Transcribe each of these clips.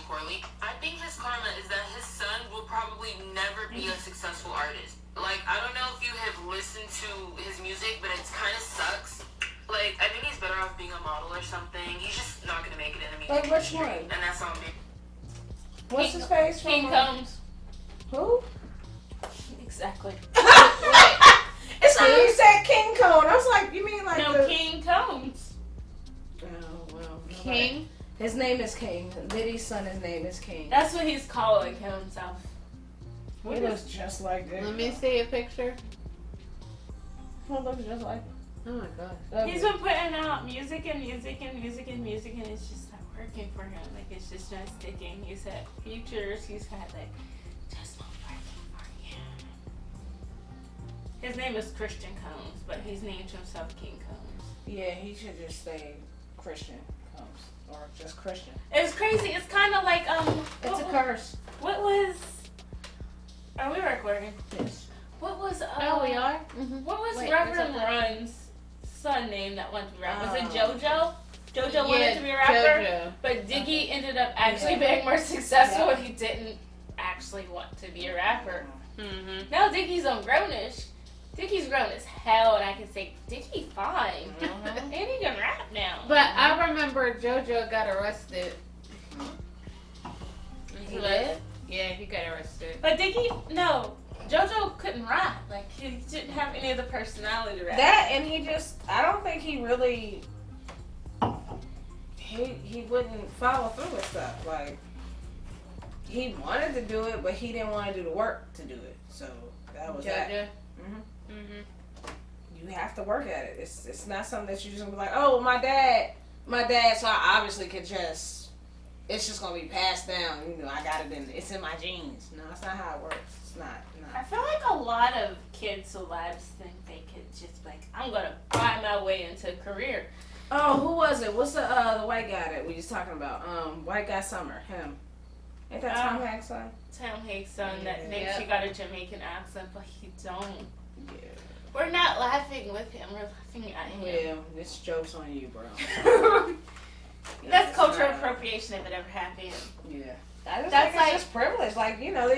poorly. I think his karma is that his son will probably never be a successful artist. Like, I don't know if you have listened to his music, but it kind of sucks. Like, I think he's better off being a model or something. He's just not gonna make it in the music Like, which industry, one? and that's on me. What's his face from? King Combs. Who? Exactly. It's like you said King Cone. I was like, you mean like No, King Combs. Oh well. King. His name is King. Diddy's son, his name is King. That's what he's calling himself. He looks just like Diddy. Let me see a picture. He looks just like him. Oh my gosh. He's been putting out music and music and music and music, and it's just not working for him. Like, it's just not sticking. He's had features. He's had, like, just not working for him. His name is Christian Combs, but he's named himself King Combs. Yeah, he should just stay Christian Combs. Or just Christian. It's crazy. It's kind of like, It's a curse. What was... Are we recording? Yes. What was, Oh, we are? What was Wait, Reverend what's up? Run's son name that wanted to be a rapper? Was it JoJo? JoJo Yeah, wanted to be a rapper, JoJo. but Diggy ended up actually being more successful and he didn't actually want to be a rapper. Mm-hmm. Now Diggy's on grownish. Diggy's grown as hell, and I can say, Diggy fine. And he can rap now. But I remember JoJo got arrested. He did? Yeah, he got arrested. But Diggy, no. JoJo couldn't rap. Like, he didn't have any of the personality to rap. That, and he just, I don't think he really, he wouldn't follow through with stuff. Like, he wanted to do it, but he didn't want to do the work to do it. So, that was that. JoJo. Mm-hmm. Mm-hmm. You have to work at it. It's not something that you just gonna be like, oh, my dad, so I obviously could just, it's just gonna be passed down. You know, I got it it's in my genes. No, that's not how it works. It's not. I feel like a lot of kids' celebs think they could just be like, I'm gonna buy my way into a career. Oh, who was it? What's the white guy that we was talking about? White guy Summer, him. Ain't that Tom Hanks' son? Tom Hanks' son that Yeah. thinks he got a Jamaican accent, but he don't. Yeah. We're not laughing with him, we're laughing at him. Yeah, this joke's on you, bro. That's cultural appropriation if it ever happened. Yeah. I just That's think it's like- just privilege. Like, you know,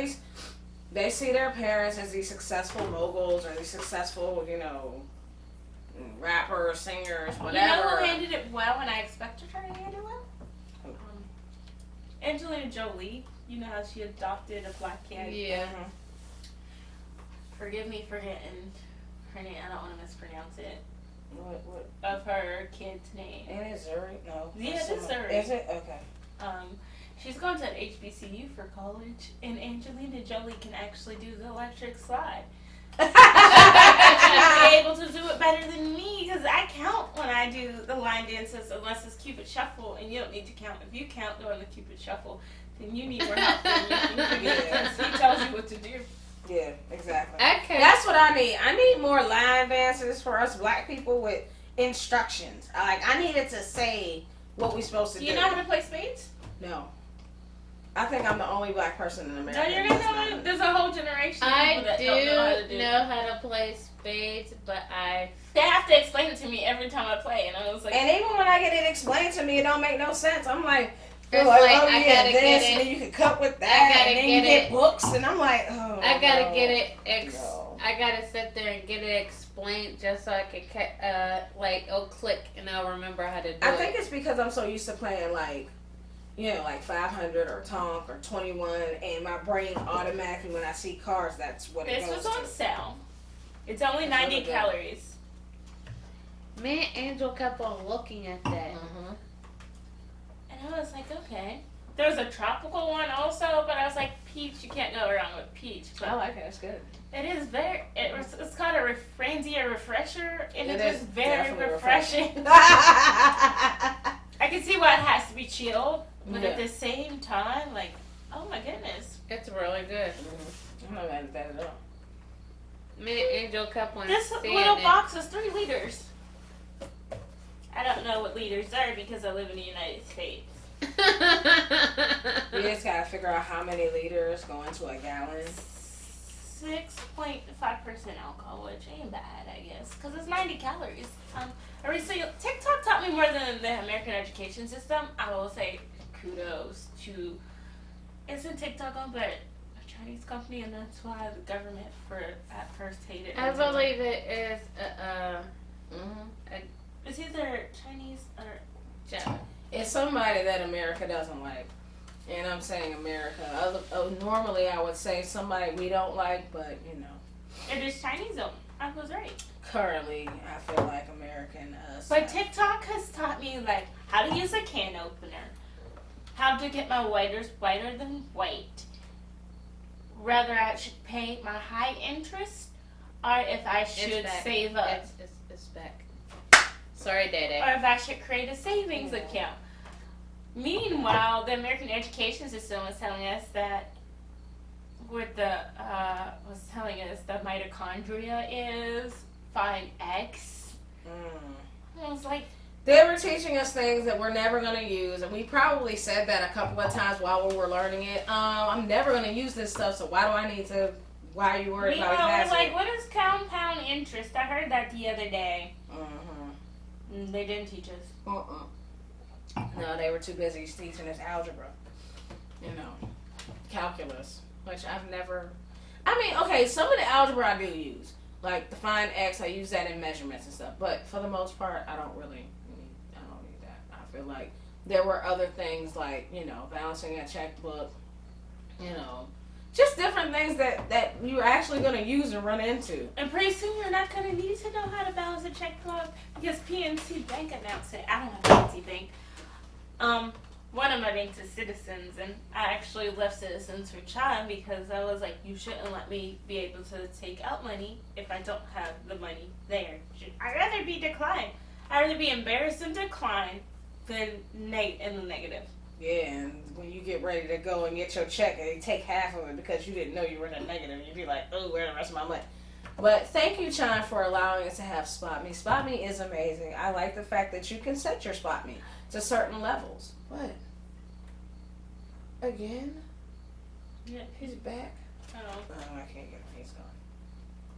they see their parents as these successful moguls or these successful, you know, rappers, singers, whatever. You know who handled it well when I expected her to handle it? Who? Angelina Jolie. You know how she adopted a black kid? Yeah. Mhm. Forgive me for getting her name. I don't want to mispronounce it. What? Of her kid's name. Ain't it Zuri? No. Yeah, That's it is someone- Zuri. Is it? Okay. She's going to an HBCU for college, and Angelina Jolie can actually do the electric slide. She'll be able to do it better than me because I count when I do the line dances unless it's Cupid Shuffle, and you don't need to count. If you count during the Cupid Shuffle, then you need more help than me because he tells you what to do. Yeah, exactly. Okay. That's what I need. I need more line dances for us black people with instructions. I need it to say what we supposed to Do do. you know how to play spades? No. I think I'm the only black person in America. No, you're that's not. not. There's a whole generation of people I that don't know how to do. know how to play spades, but They have to explain it to me every time I play, and I was like, And even when I get it explained to me, it don't make no sense. I'm like, It's like, like, oh I yeah, gotta this, get and it. then you can cut with I that, gotta and then you get get it. books, and I'm like, oh. I gotta no. get it. No. I gotta sit there and get it explained just so I could, like, it'll click and I'll remember how to do I it. think it's because I'm so used to playing like 500 or Tonk or 21, and my brain automatically when I see cards, that's what it this goes was on to. sale. It's only That's 90 really good. calories. Me and Angel kept on looking at that. Mhm. And I was like, okay. There's a tropical one also, but I was like, peach, you can't go wrong with peach. But I like it. It's good. it is it's called a Franzia refresher, and It it is is very definitely refreshing. refreshing. I can see why it has to be chilled, but Yeah. at the same time, like, oh my goodness. It's really good. I'm not mad at that at all. Me and Angel kept on This seeing little it. box is 3 liters. I don't know what liters are because I live in the United States. You just gotta figure out how many liters go into a gallon. 6.5% alcohol, which ain't bad, I guess, because it's 90 calories. TikTok taught me more than the American education system. I will say kudos to Isn't TikTok owned by a Chinese company, and that's why the government at first hated it? I believe it is It's either Chinese or Japanese. It's somebody that America doesn't like. And I'm saying America. Normally I would say somebody we don't like, but you know. it is Chinese owned. I was right. Currently, I feel like American us. But TikTok has taught me like how to use a can opener, how to get my whiters whiter than white. Whether I should pay my high interest or if I should save up. It's back. Sorry, Dede. Or if I should create a savings account. Meanwhile, the American education system was telling us that the mitochondria is find X. I was like, they were teaching us things that we're never going to use, and we probably said that a couple of times while we were learning it. I'm never going to use this stuff, so why do I need to? Why are you worried about I was passing like, it? what is compound interest? I heard that the other day. They didn't teach us. No, they were too busy teaching us algebra. You know, calculus, which I've never. I mean, okay, some of the algebra I do use, like the find X. I use that in measurements and stuff, but for the most part, I don't need that. I feel like there were other things like, you know, balancing a checkbook, you know, just different things that you're actually going to use and run into. And pretty soon you're not going to need to know how to balance a checkbook because PNC Bank announced it. I don't have PNC Bank. One of my banks is Citizens, and I actually left Citizens for Chime because I was like, you shouldn't let me be able to take out money if I don't have the money there. I'd rather be declined. I'd rather be embarrassed and declined than in the negative. Yeah, and when you get ready to go and get your check and they take half of it because you didn't know you were in a negative, you'd be like, oh, where's the rest of my money? But thank you, Chime, for allowing us to have Spot Me. Spot Me is amazing. I like the fact that you can set your Spot Me to certain levels. What? Again? Yeah. He's back? Oh. Oh, I can't get him. He's gone.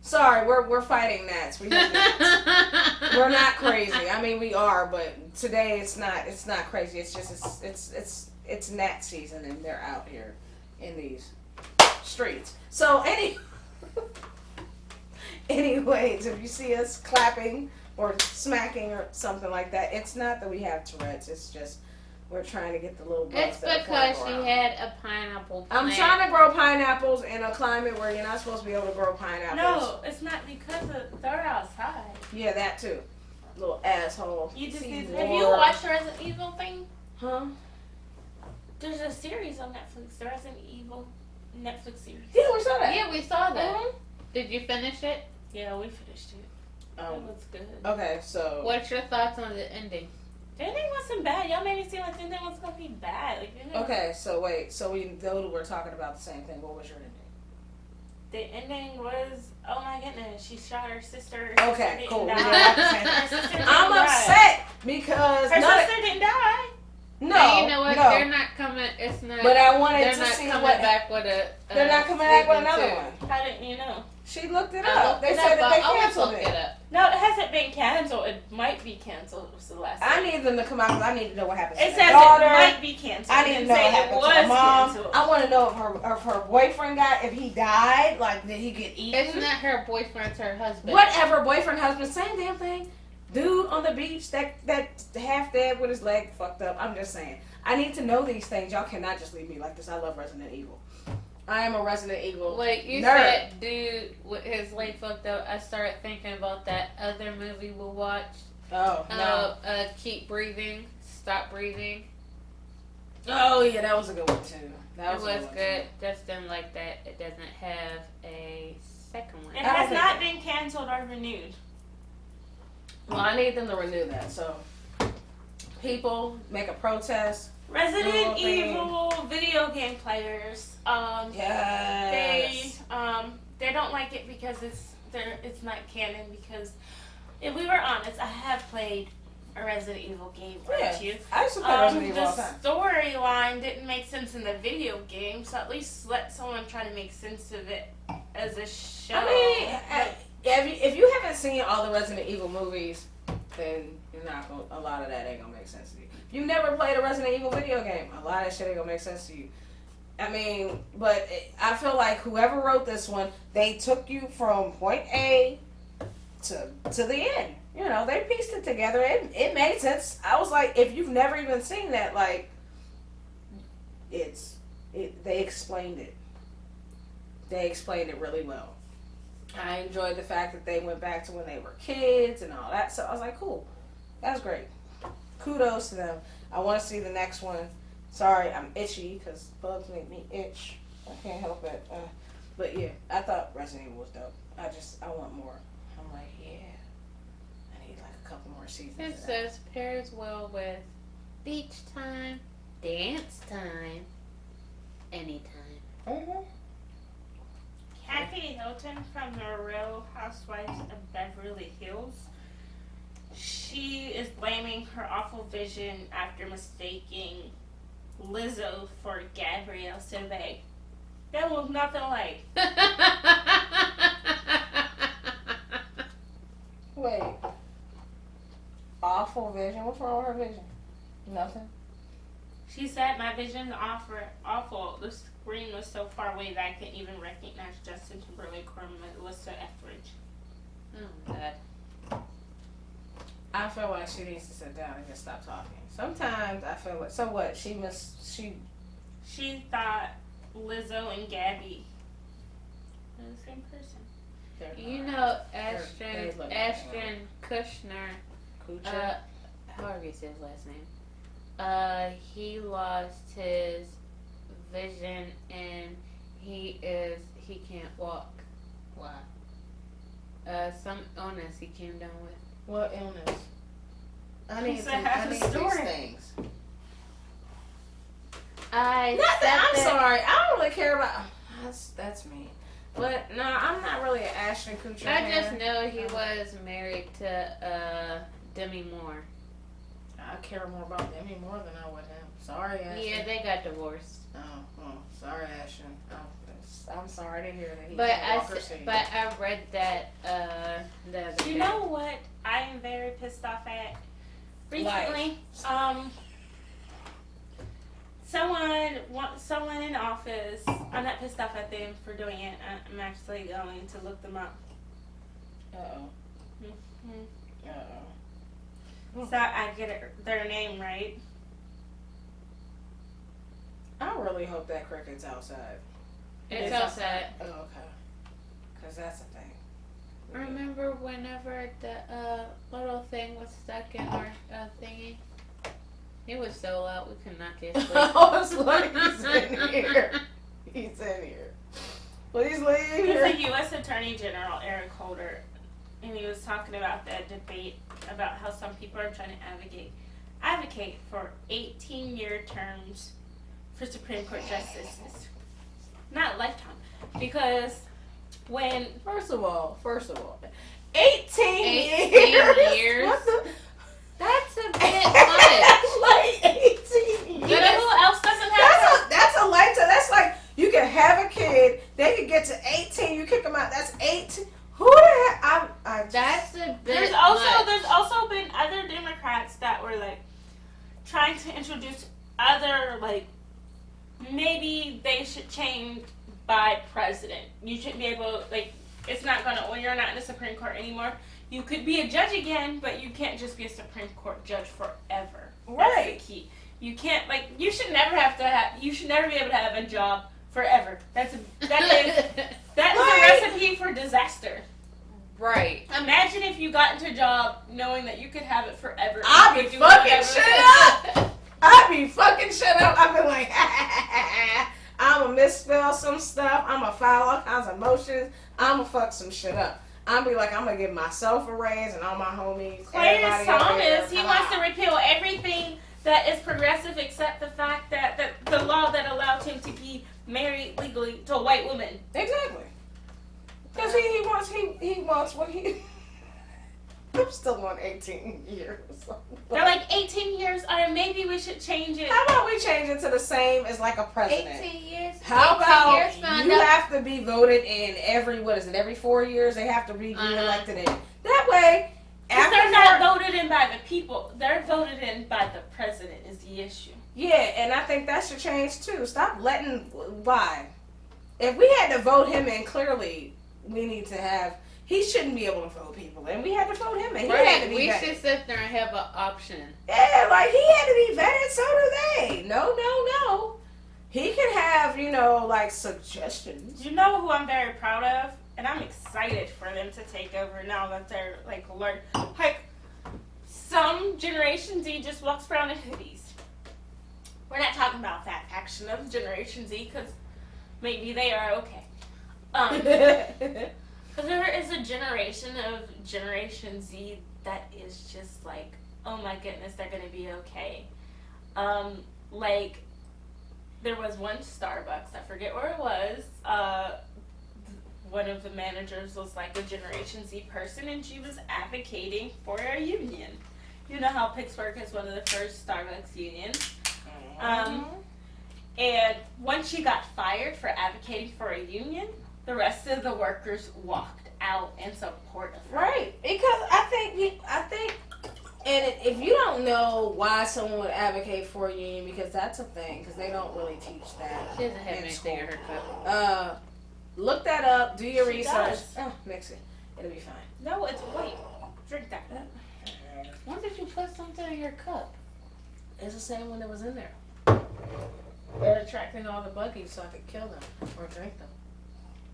Sorry, we're fighting gnats. We're not crazy. I mean, we are, but today it's not crazy. It's just it's gnat season, and they're out here in these streets. So anyways, if you see us clapping or smacking or something like that, it's not that we have Tourette's. It's just we're trying to get the little bugs. It's because she had a pineapple plant. I'm trying to grow pineapples in a climate where you're not supposed to be able to grow pineapples. No, it's not because they're outside. Yeah, that too. Little asshole. You just See need. war. Have you watched Resident Evil thing? Huh? There's a series on Netflix. The Resident Evil Netflix series. Yeah, we saw that. Yeah, we saw that. Mhm. Did you finish it? Yeah, we finished it. It was good. Okay, so. What's your thoughts on the ending? The ending wasn't bad. Y'all made me seem like the ending was gonna be bad. Like, Okay, so wait. So we were talking about the same thing. What was your ending? The ending was, oh my goodness, she shot her sister. Okay, cool. Her sister didn't I'm die. upset because Her sister didn't die. No, Hey, you know what? no. They're not coming. It's not. But I wanted They're to not see coming what. back with a. They're not coming back with season another two. one. How didn't you know? She looked it I up. looked They it said up. that they I'll canceled look it. it up. No, it hasn't been canceled. It might be canceled. Was the last. I one. need them to come out because I need to know what happened to It their says daughter. it might be canceled. I It need to didn't know say what it happened to was her mom. canceled. I want to know if her boyfriend if he died, like did he get eaten? It's not her boyfriend. It's her husband. Whatever, boyfriend, husband, same damn thing. Dude on the beach that half dead with his leg fucked up. I'm just saying. I need to know these things. Y'all cannot just leave me like this. I love Resident Evil. I am a Resident Evil Wait, you nerd. said dude with his leg fucked up. I started thinking about that other movie we watched. Oh no. Keep breathing. Stop breathing. Oh yeah, that was a good one too. That It was, was a good. good. Just didn't like that. It doesn't have a second one. It I don't has think not so. been canceled or renewed. Well, I need them to renew that. So, people make a protest. Resident Oh, man. Evil video game players. Yes. They don't like it because it's not canon. Because if we were honest, I have played a Resident Evil game or Yeah. two. I used to play Resident Evil The all the time. storyline didn't make sense in the video game, so at least let someone try to make sense of it as a show. I mean, if you haven't seen all the Resident Evil movies, then you're not gonna. A lot of that ain't gonna make sense to you. If you've never played a Resident Evil video game, a lot of that shit ain't gonna make sense to you. I mean, but I feel like whoever wrote this one, they took you from point A to the end. You know, they pieced it together. It made sense. I was like, if you've never even seen that, like, they explained it. They explained it really well. I enjoyed the fact that they went back to when they were kids and all that. So I was like, cool. That's great. Kudos to them. I want to see the next one. Sorry, I'm itchy because bugs make me itch. I can't help it. But yeah, I thought Resident Evil was dope. I want more. I'm like, yeah. I need like a couple more seasons. It says pairs well with beach time, dance time, anytime. Mm-hmm. Kathy Hilton from The Real Housewives of Beverly Hills. She is blaming her awful vision after mistaking Lizzo for Gabrielle Survey. That was nothing like. Wait. Awful vision? What's wrong with her vision? Nothing. She said my vision's awful. The screen was so far away that I couldn't even recognize Justin Timberlake or Melissa Etheridge. Oh, God. I feel like she needs to sit down and just stop talking. Sometimes I feel like, so what? She thought Lizzo and Gabby were the same person. You know, Ashton Kutcher, however you say his last name, he lost his vision and he can't walk. Why? Some illness he came down with. What illness? I need a story. these things. I'm Sorry. I don't really care about. That's me. But no, I'm not really an Ashton Kutcher I fan. just know he was married to Demi Moore. I care more about Demi Moore than I would him. Sorry, Ashton. Yeah, they got divorced. Oh, sorry, Ashton. I'm sorry to hear that he But can't walk or see. I read that the other day. You know what I am very pissed off at? Recently, someone in office, I'm not pissed off at them for doing it. I'm actually going to look them up. Uh-oh. Mm-hmm. Uh-oh. So I get their name right. I really hope that cricket's outside. It's outside. Oh, okay. Because that's a thing. Remember whenever the little thing was stuck in our thingy? It was so loud we could not get sleep. I was like, he's in here. He's in here. Please leave He's here. the U.S. Attorney General, Eric Holder, and he was talking about that debate about how some people are trying to advocate for 18-year terms for Supreme Court justices. Not lifetime. Because when... First of all, 18 years? What the? That's a bit much. Like 18 years. But who else doesn't have That's a lifetime. That's like, you can have a kid, they can get to 18, you kick them out. That's 18. Who the heck? That's a bit There's also been other Democrats that were like trying to introduce other like maybe they should change by president. You should be able like it's not gonna when you're not in the Supreme Court anymore. You could be a judge again, but you can't just be a Supreme Court judge forever. Right. That's the key. You can't like you should never be able to have a job forever. That is a recipe for disaster. Right. Imagine if you got into a job knowing that you could have it forever. I'd be fucking shut up. I'd be like, I'm going to misspell some stuff. I'm going to file all kinds of motions. I'm going to fuck some shit up. I'm be like, I'm going to give myself a raise and all my homies. Clarence Thomas, he wants to repeal everything that is progressive except the fact that the law that allowed him to be married legally to a white woman. Exactly. Because he wants what he... I'm still on 18 years. They're like 18 years, or maybe we should change it. How about we change it to the same as like a president? 18 years. How 18 about years you have to be voted in every 4 years? They have to be elected in. That way, Because they're not voted in by the people. They're voted in by the president is the issue. Yeah, and I think that should change too. Stop letting why. If we had to vote him in, clearly we need to have. He shouldn't be able to vote people in. We had to vote him in. He had to be We vetted. should sit there and have an option. Yeah, like he had to be vetted. So do they. No. He can have like suggestions. You know who I'm very proud of, and I'm excited for them to take over now that they're like some Generation Z just walks around in hoodies. We're not talking about that faction of Generation Z because maybe they are okay. Because there is a generation of Generation Z that is just like, oh my goodness, they're gonna be okay. Like there was one Starbucks, I forget where it was. One of the managers was like a Generation Z person, and she was advocating for a union. You know how Pittsburgh is one of the first Starbucks unions. And once she got fired for advocating for a union, the rest of the workers walked out in support of her. Right, because I think, and if you don't know why someone would advocate for a union, because that's a thing, because they don't really teach that. She doesn't have in anything in school. her cup. Look that up. Do your She research. does. Oh, mix it. It'll be fine. No, it's white. Drink that. Why did you put something in your cup? It's the same one that was in there. They're attracting all the buggies so I could kill them or drink them.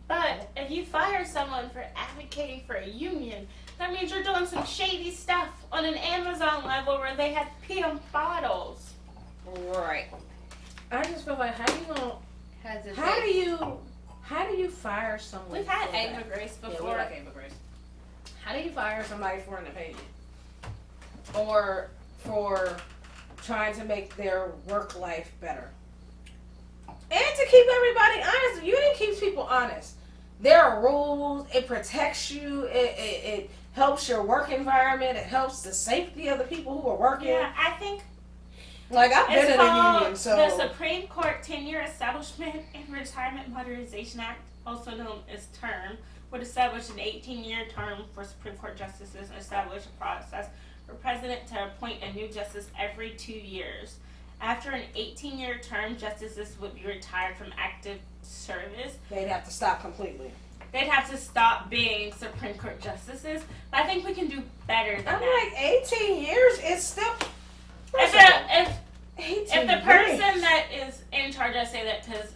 But if you fire someone for advocating for a union, that means you're doing some shady stuff on an Amazon level where they had pee on bottles. Right. I just feel like how do you fire someone? We've had for that? Ava Grace Yeah, we before. like Ava Grace. How do you fire somebody for an opinion? Or for trying to make their work life better? And to keep everybody honest. Union keeps people honest. There are rules. It protects you. It helps your work environment. It helps the safety of the people who are working. Yeah, I think Like, I've been it's in a called union, so... the Supreme Court Tenure Establishment and Retirement Modernization Act, also known as TERM, would establish an 18-year term for Supreme Court justices and establish a process for president to appoint a new justice every 2 years. After an 18-year term, justices would be retired from active service. They'd have to stop completely. They'd have to stop being Supreme Court justices. But I think we can do better than I'm that. like, 18 years is still... If the person that is in charge, I say that because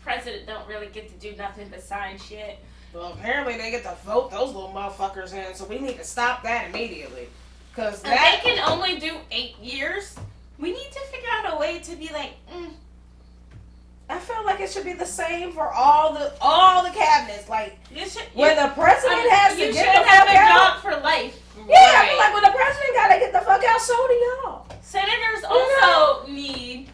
president don't really get to do nothing but sign shit. Well, apparently they get to vote those little motherfuckers in, so we need to stop that immediately. Because If that... they can only do 8 years, we need to figure out a way to be like, I feel like it should be the same for all the cabinets. Like, you should. when the president has to you get should the have fuck a out... job for life. Yeah, I feel like when the president gotta get the fuck out, so do y'all. Senators also need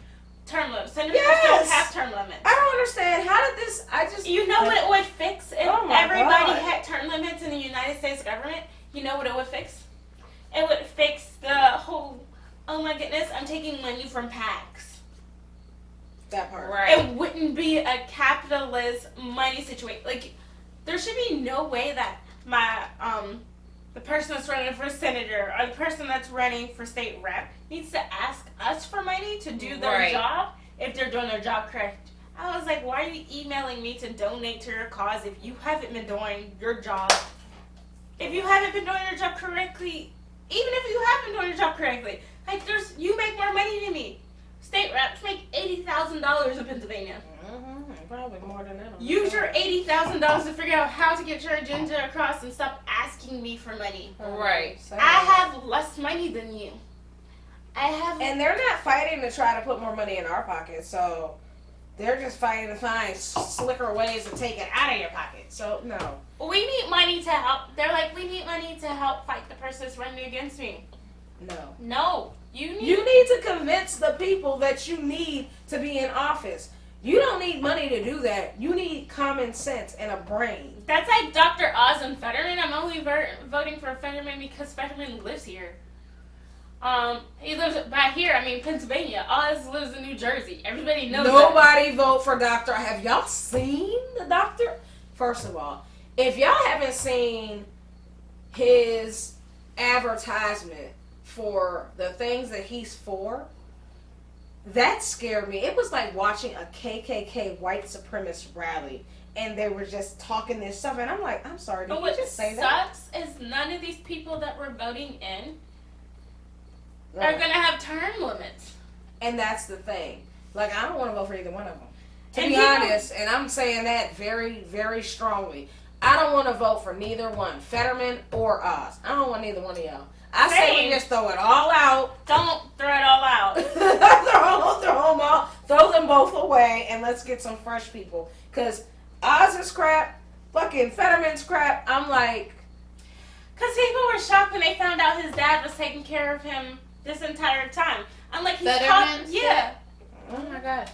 term limits. Senators Yes. don't have term limits. I don't understand. How did this... You know what it would fix if Oh my everybody God. had term limits in the United States government? You know what it would fix? It would fix the whole, oh my goodness, I'm taking money from PACs. That part. Right. It wouldn't be a capitalist money situation. Like, there should be no way that the person that's running for senator or the person that's running for state rep needs to ask us for money to do their Right. job if they're doing their job correct. I was like, why are you emailing me to donate to your cause if you haven't been doing your job? If you haven't been doing your job correctly, even if you have been doing your job correctly, like you make more money than me. State reps make $80,000 in Pennsylvania. Mm-hmm. Probably more than that. Use your $80,000 to figure out how to get your agenda across and stop asking me for money. Right. I have less money than you. And they're not fighting to try to put more money in our pockets, so they're just fighting to find slicker ways to take it out of your pocket. So, no. We need money to help. They're like, we need money to help fight the person that's running against me. No. No. You need to convince the people that you need to be in office. You don't need money to do that. You need common sense and a brain. That's like Dr. Oz and Fetterman. I'm only voting for Fetterman because Fetterman lives here. He lives by here. I mean, Pennsylvania. Oz lives in New Jersey. Everybody knows Nobody vote for Dr. Have y'all seen the doctor? First of all, if y'all haven't seen his advertisement for the things that he's for, that scared me. It was like watching a KKK white supremacist rally, and they were just talking this stuff, and I'm like, I'm sorry, did But you what just say that? sucks is none of these people that we're voting in are gonna have term limits. And that's the thing. Like, I don't want to vote for either one of them. To And be people- honest, and I'm saying that very, very strongly. I don't want to vote for neither one, Fetterman or Oz. I don't want neither one of y'all. I say we Same. just throw it all out. Don't throw it all out. throw them both away, and let's get some fresh people. Because Oz is crap, fucking Fetterman's crap. I'm like, Because people were shocked when they found out his dad was taking care of him this entire time. I'm like, he's Fetterman's yeah. Oh my god.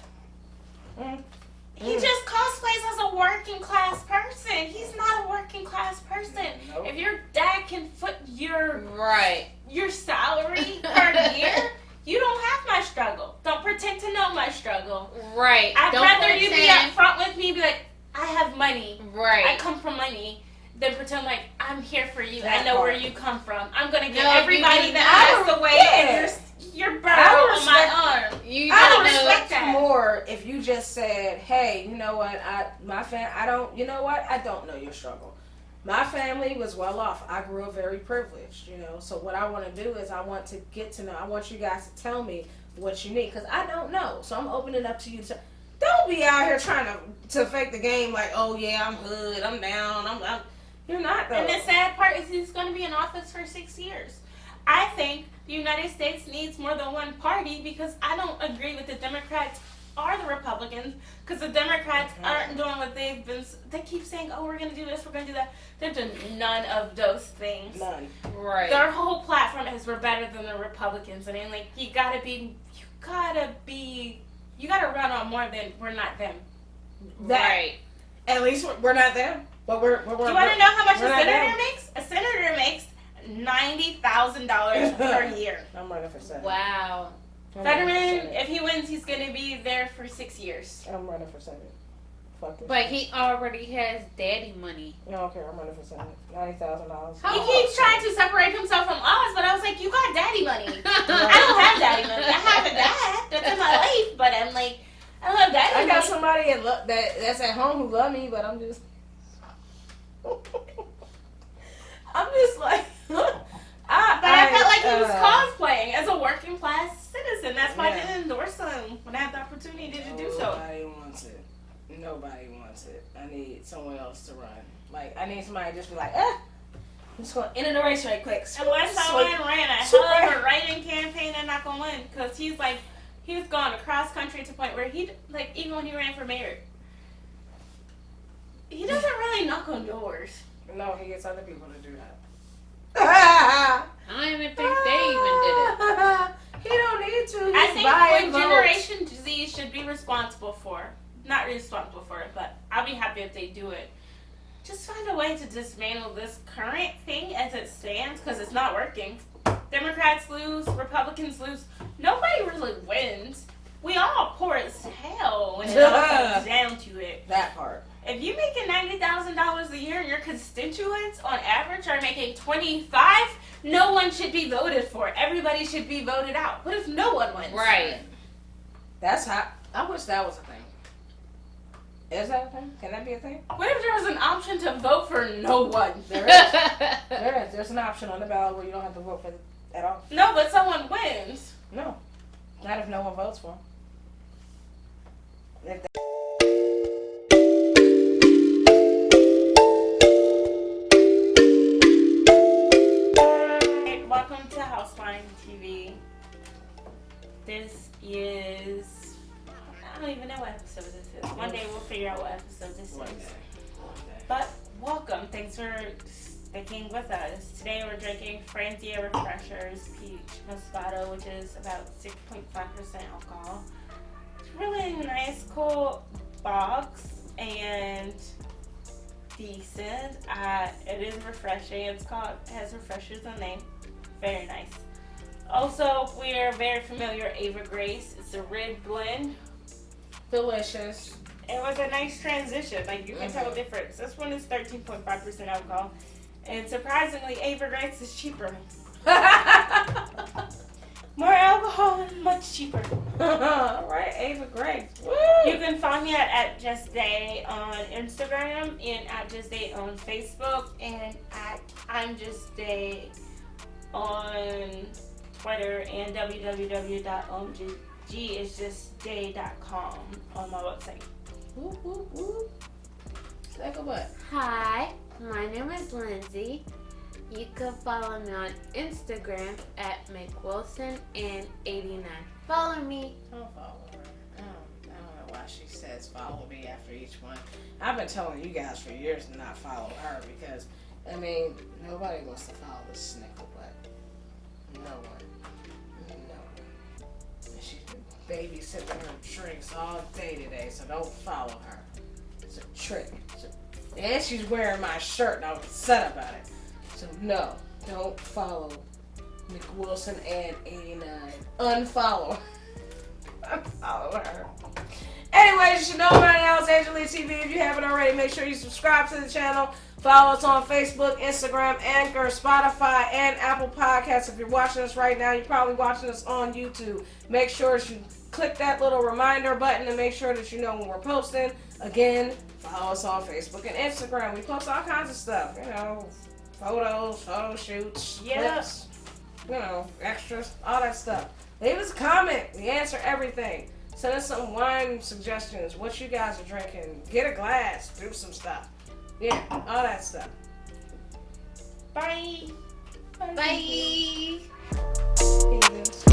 He just cosplays as a working class person. He's not a working class person. Nope. If your dad can foot your Right. salary per year, you don't have my struggle. Don't pretend to know my struggle. Right. I'd Don't rather you be pretend. upfront with me, be like, I have money. I Right. come from money. Then pretend like I'm here for you. That I know where part. you come from. I'm gonna get No, you everybody do that not. passed away Yeah. and your burrow I on respect- my arm. You I don't would know. respect that. you more if you just said, "Hey, you know what? I don't. You know what? I don't know your struggle. My family was well off. I grew up very privileged. You know. So what I want to do is I want to get to know. I want you guys to tell me what you need because I don't know. So I'm opening up to you. Don't be out here trying to fake the game like, oh yeah, I'm hood. I'm down. I'm You're not though. And the sad part is he's going to be in office for 6 years. I think the United States needs more than one party because I don't agree with the Democrats or the Republicans because the Democrats aren't doing what they've been. They keep saying, oh, we're going to do this, we're going to do that. They're doing none of those things. None. Right. Their whole platform is we're better than the Republicans. And I'm like, you gotta run on more than we're not them. That- Right. At least we're not them. But we're Do you want to know how much a we're not senator them. makes? A senator makes $90,000 per year. I'm running for Senate. Wow. I'm running for Fetterman, Senate. if he wins, he's gonna be there for 6 years. I'm running for Senate. Fuck it. But he already has daddy money. I don't care. I'm running for Senate. $90,000. He keeps trying to separate himself from Oz, but I was like, you got daddy money. I don't have daddy money. I have a dad that's in my life, but I'm like, I don't have daddy I money. got somebody that's at home who love me, but I'm just. I'm just like. But I felt like he was cosplaying as a working class citizen. That's why I Yeah. didn't endorse him when I had the opportunity to do so. Nobody wants it. Nobody wants it. I need someone else to run. Like, I need somebody to just be like, I'm just going to enter the race right quick. Unless someone ran a hell of a writing campaign, they're not going to win. Because he's like, he was going across country to the point where he, like, even when he ran for mayor, he doesn't really knock on doors. No, he gets other people to do that. I don't even think they even did it. He don't need to. He's I think buying what votes. Generation Z should be responsible for, not responsible for it, but I'll be happy if they do it. Just find a way to dismantle this current thing as it stands, because it's not working. Democrats lose, Republicans lose. Nobody really wins. We all poor as hell when it all comes down to it. That part. If you're making $90,000 a year and your constituents on average are making $25,000, no one should be voted for. Everybody should be voted out. What if no one wins? Right. That's how. I wish that was a thing. Is that a thing? Can that be a thing? What if there was an option to vote for no one? There is. There is. There's an option on the ballot where you don't have to vote for it at all. No, but someone wins. No. Not if no one votes for him. If they- Hey, welcome to Houseline TV. This is... I don't even know what episode this is. One day we'll figure out what episode this One is. day. But welcome. Thanks for sticking with us. Today we're drinking Franzia Refreshers Peach Moscato, which is about 6.5% alcohol. It's really nice, cool box and decent. It is refreshing. It has refreshers in the name. Very nice. Also, we are very familiar with Ava Grace. It's a red blend. Delicious. It was a nice transition. Like, you can tell the difference. This one is 13.5% alcohol. And surprisingly, Ava Grace is cheaper. More alcohol and much cheaper. All right, Ava Grace. Woo! You can find me at Just Day on Instagram and at Just Day on Facebook and at I'm Just Day on Twitter and www.omgisjustday.com on my website. Whoop, whoop, whoop. Take a butt. Hi, my name is Lindsay. You can follow me on Instagram at McWilson89. Follow me. Don't follow her. I don't know why she says follow me after each one. I've been telling you guys for years to not follow her because, I mean, nobody wants to follow this snickle butt. No one. And she's been babysitting her drinks all day today, so don't follow her. It's a trick. And she's wearing my shirt and I was upset about it. So no, don't follow McWilson and 89. Unfollow. Unfollow her. Anyways, you should know by now it's Angela TV. If you haven't already, make sure you subscribe to the channel. Follow us on Facebook, Instagram, Anchor, Spotify, and Apple Podcasts. If you're watching us right now, you're probably watching us on YouTube. Make sure you click that little reminder button and make sure that you know when we're posting. Again, follow us on Facebook and Instagram. We post all kinds of stuff, you know, photos, photo shoots, clips, you know, extras, all that stuff. Leave us a comment. We answer everything. Send us some wine suggestions, what you guys are drinking. Get a glass, do some stuff. Yeah, all that stuff. Bye. Bye. Heathens.